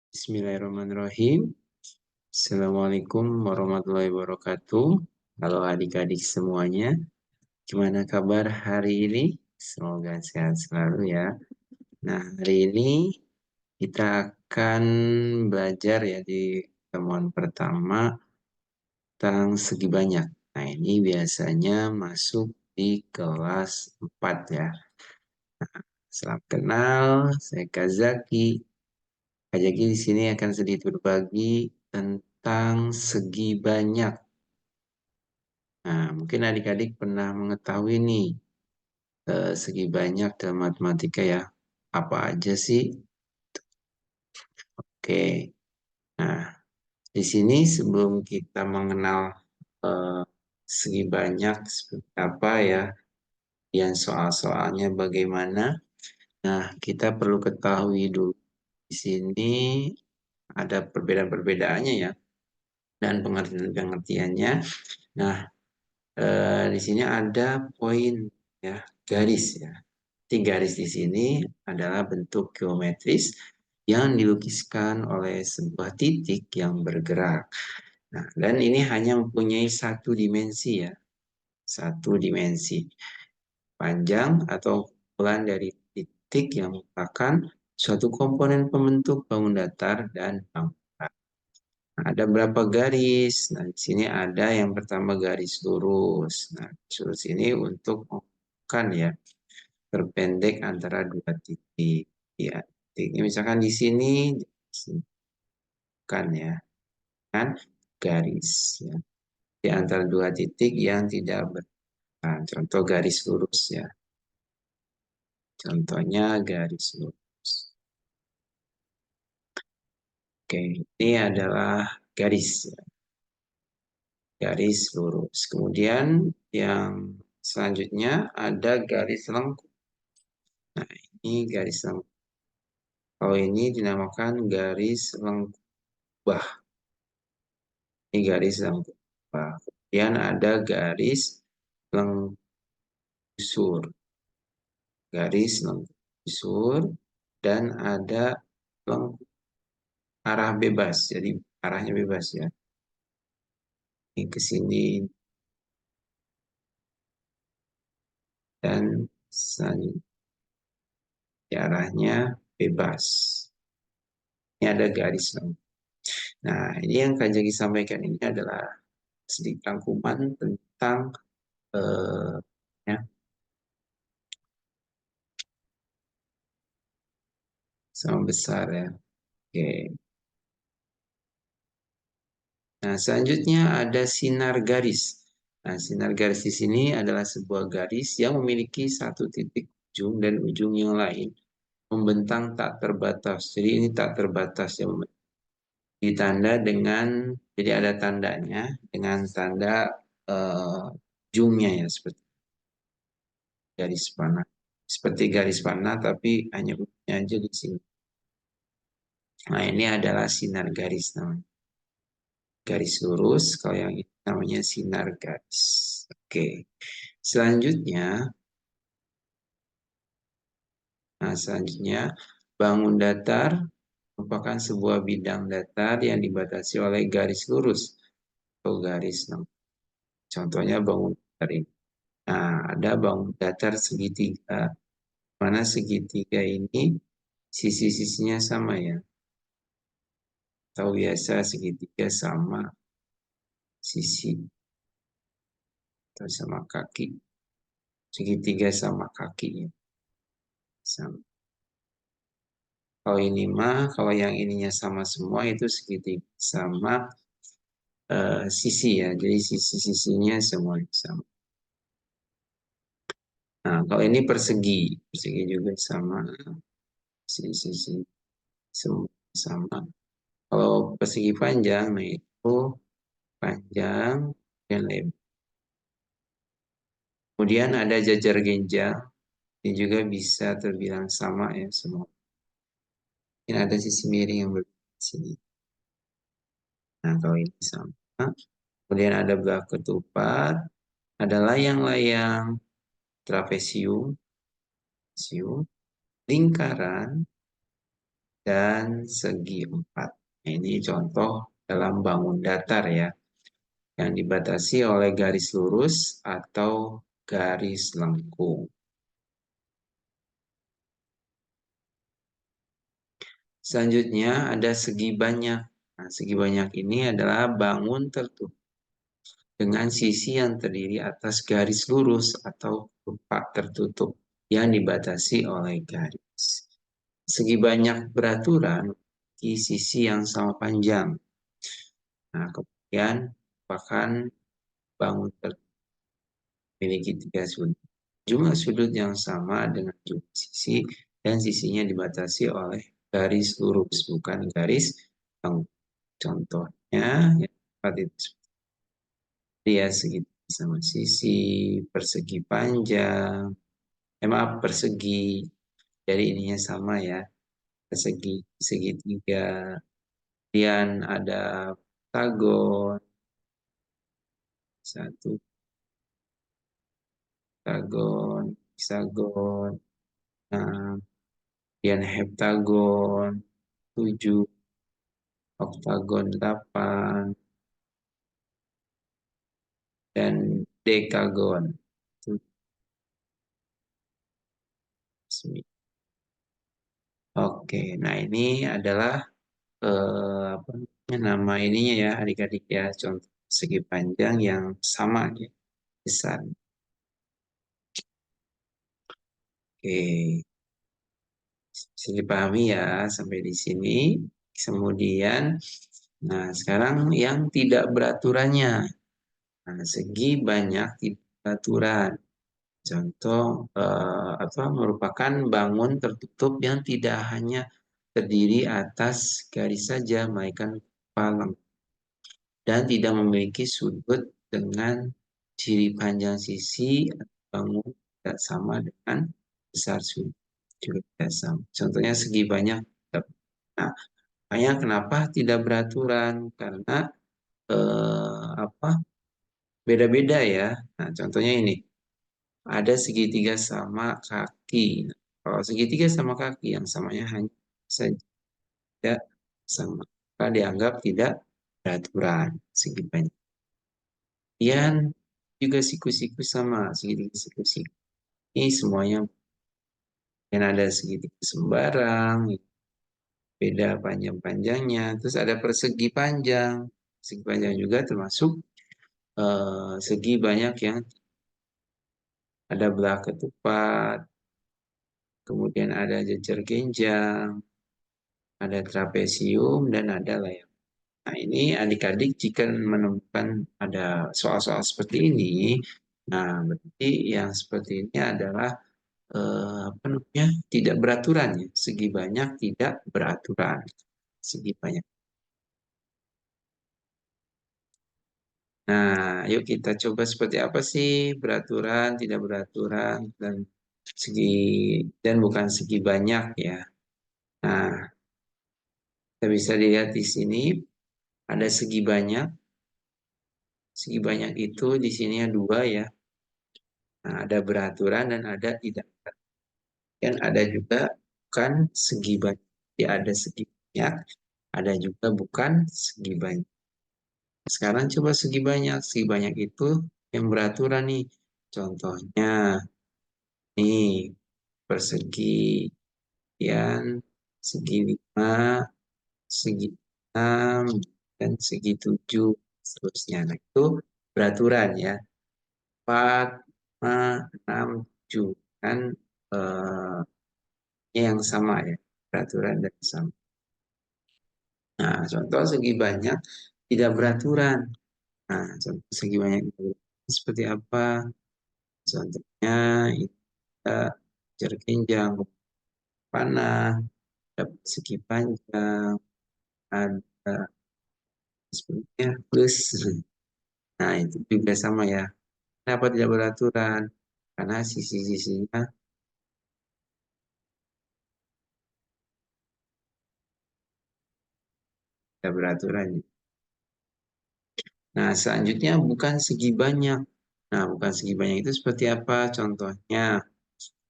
Bismillahirrahmanirrahim. Assalamualaikum warahmatullahi wabarakatuh. Halo adik-adik semuanya. Gimana kabar hari ini? Semoga sehat selalu ya. Nah, hari ini kita akan belajar ya di pertemuan pertama tentang segi banyak. Nah, ini biasanya masuk di kelas 4 ya. Salam kenal, saya Kazaki. Kak Jaki di sini akan sedikit berbagi tentang segi banyak. Nah, mungkin adik-adik pernah mengetahui nih segi banyak dalam matematika ya. Apa aja sih? Oke. Nah, di sini sebelum kita mengenal eh, segi banyak seperti apa ya, yang soal-soalnya bagaimana. Nah, kita perlu ketahui dulu di sini ada perbedaan-perbedaannya ya dan pengertian-pengertiannya. Nah, di sini ada poin ya, garis ya. Garis di sini adalah bentuk geometris yang dilukiskan oleh sebuah titik yang bergerak. Nah, dan ini hanya mempunyai satu dimensi ya, satu dimensi. Panjang atau kumpulan dari titik yang merupakan suatu komponen pembentuk bangun datar dan bangun datar. Nah, ada berapa garis? Nah, di sini ada yang pertama garis lurus. Nah, garis lurus ini untuk menghubungkan ya, berpendek antara dua titik. Ya, titiknya misalkan di sini, kan ya, kan garis ya. Di antara dua titik yang tidak berdekatan. Contoh garis lurus ya. Contohnya garis lurus. Oke, ini adalah garis ya. Garis lurus. Kemudian yang selanjutnya ada garis lengkung. Nah, ini garis lengkung. Kalau ini dinamakan garis lengkubah. Ini garis lengkubah. Kemudian ada garis lengkusur. Garis lengkusur. Dan ada arah bebas. Jadi arahnya bebas ya. Ini ke sini dan selanjutnya arahnya bebas. Ini ada garis lengkung. Nah, ini yang Kak Jaki sampaikan ini adalah sedikit rangkuman tentang eh, ya, sama besar ya. Oke. Nah, selanjutnya ada sinar garis. Nah, sinar garis di sini adalah sebuah garis yang memiliki satu titik ujung dan ujung yang lain membentang tak terbatas. Jadi ini tak terbatas ya, ditanda dengan, jadi ada tandanya dengan tanda ujungnya ya, seperti garis panah. Seperti garis panah tapi hanya ujungnya aja di sini. Nah, ini adalah sinar garis namanya. Garis lurus, kalau yang ini namanya sinar garis. Oke. Selanjutnya, selanjutnya bangun datar merupakan sebuah bidang datar yang dibatasi oleh garis lurus atau garis lengkung. Contohnya bangun datar ini. Nah, ada bangun datar segitiga. Mana segitiga ini sisi-sisinya sama ya. Tahu biasa segitiga sama sisi atau sama kaki. Segitiga sama kaki ya. Sama. Kalau ini mah, kalau yang ininya sama semua itu segitiga sama sisi ya. Jadi sisi-sisinya semua sama. Nah, kalau ini persegi, persegi juga sama, sisi-sisi semua sama. Kalau persegi panjang, nah itu panjang dan lebar. Kemudian ada jajar genjang, ini juga bisa terbilang sama ya semua. Ini ada sisi miring yang berbeda di sini. Nah, kalau ini sama. Kemudian ada belah ketupat, ada layang-layang, trapesium, lingkaran, dan segi 4. Nah, ini contoh dalam bangun datar ya, yang dibatasi oleh garis lurus atau garis lengkung. Selanjutnya ada segi banyak. Nah, segi banyak ini adalah bangun tertutup dengan sisi yang terdiri atas garis lurus atau tepat tertutup yang dibatasi oleh garis. Segi banyak beraturan di sisi yang sama panjang. Nah, kemudian bahkan bangun tertutup memiliki 3 sudut. Jumlah sudut yang sama dengan jumlah sisi dan sisinya dibatasi oleh garis lurus, bukan garis yang contohnya yang dapat itu ya segitiga sama sisi, persegi panjang, maaf persegi, jadi ininya sama ya, persegi, segitiga, kemudian ada pentagon, satu pentagon, hexagon, nah, kemudian heptagon, 7, oktagon 8, dan dekagon. Oke, nah ini adalah apa namanya, nama ininya ya adik-adik ya, contoh segi panjang yang sama ya besar. Oke, bisa dipahami ya sampai di sini. Kemudian, nah sekarang yang tidak beraturannya. Nah, segi banyak tidak beraturan. Contoh apa merupakan bangun tertutup yang tidak hanya terdiri atas garis saja, melainkan palang dan tidak memiliki sudut dengan ciri panjang sisi atau bangun tidak sama dengan besar sudut juga tidak sama. Contohnya segi banyak. Nah, makanya kenapa tidak beraturan? Karena apa? Beda-beda ya. Nah, contohnya ini ada segitiga sama kaki. Nah, kalau segitiga sama kaki yang samanya hanya saja tidak sama, maka dianggap tidak beraturan segi banyak. Kemudian juga siku-siku sama, segitiga siku-siku. Ini semuanya yang ada segitiga sembarang, beda panjang-panjangnya. Terus ada persegi panjang. Persegi panjang juga termasuk segi banyak yang ada belah ketupat, kemudian ada jejer genjang, ada trapesium, dan ada layar. Nah, ini adik-adik jika menemukan ada soal-soal seperti ini, nah berarti yang seperti ini adalah apa namanya tidak beraturan ya, segi banyak tidak beraturan, segi banyak. Nah, yuk kita coba seperti apa sih beraturan, tidak beraturan, dan segi dan bukan segi banyak ya. Nah, kita bisa dilihat di sini ada segi banyak. Segi banyak itu di sini ada 2 ya. Nah, ada beraturan dan ada tidak. Dan ada juga bukan segi banyak. Ya, ada segi banyak, ada juga bukan segi banyak. Sekarang coba segi banyak. Segi banyak itu yang beraturan nih. Contohnya nih persegi, kemudian segi 5, segi 6, dan segi 7, seterusnya. Nah, itu beraturan ya. 4, 5, 6, 7. Kan eh, yang sama ya. Beraturan dan sama. Nah, contoh segi banyak tidak beraturan. Nah, contoh segi banyak tidak beraturan seperti apa? Contohnya kita jerkinjang panah, dapat segi panjang, ada sebenarnya plus. Nah, itu juga sama ya. Kenapa tidak beraturan? Karena sisi-sisinya tidak beraturan. Nah, selanjutnya bukan segi banyak. Nah, bukan segi banyak itu seperti apa? Contohnya,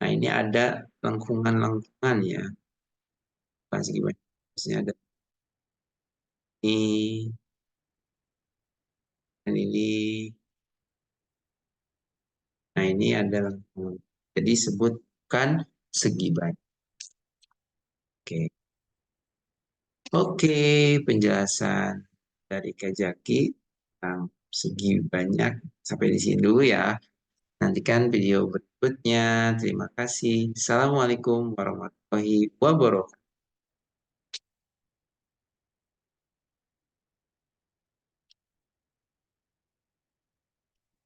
nah ini ada lengkungan-lengkungan ya. Bukan segi banyak. Terusnya ada ini, dan ini. Nah, ini adalah jadi sebutkan segi banyak. Oke. Oke, penjelasan dari Kak Jaki tentang segi banyak sampai di sini dulu ya. Nantikan video berikutnya. Terima kasih. Assalamualaikum warahmatullahi wabarakatuh.